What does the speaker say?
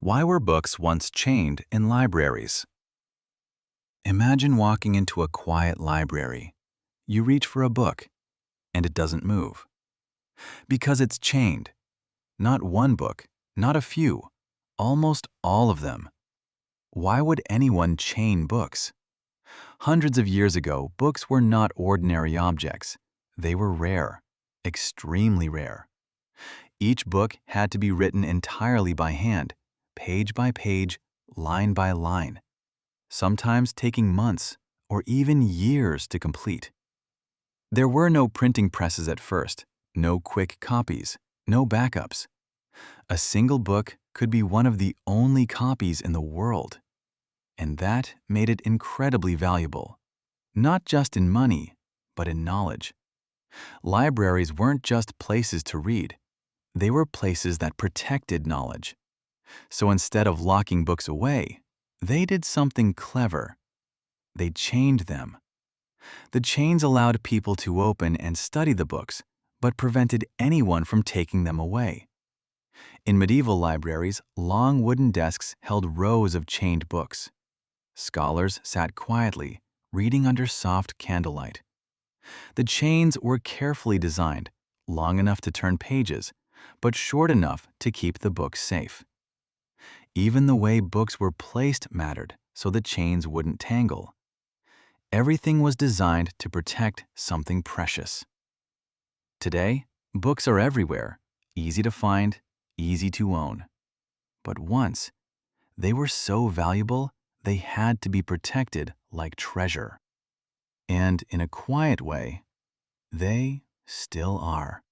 Why were books once chained in libraries? Imagine walking into a quiet library. You reach for a book, and it doesn't move. Because it's chained. Not one book, not a few, almost all of them. Why would anyone chain books? Hundreds of years ago, books were not ordinary objects. They were rare, extremely rare. Each book had to be written entirely by hand, page by page, line by line, sometimes taking months or even years to complete. There were no printing presses at first, no quick copies, no backups. A single book could be one of the only copies in the world. And that made it incredibly valuable, not just in money, but in knowledge. Libraries weren't just places to read. They were places that protected knowledge. So instead of locking books away, they did something clever. They chained them. The chains allowed people to open and study the books, but prevented anyone from taking them away. In medieval libraries, long wooden desks held rows of chained books. Scholars sat quietly, reading under soft candlelight. The chains were carefully designed, long enough to turn pages, but short enough to keep the books safe. Even the way books were placed mattered, so the chains wouldn't tangle. Everything was designed to protect something precious. Today, books are everywhere, easy to find, easy to own. But once, they were so valuable, they had to be protected like treasure. And in a quiet way, they still are.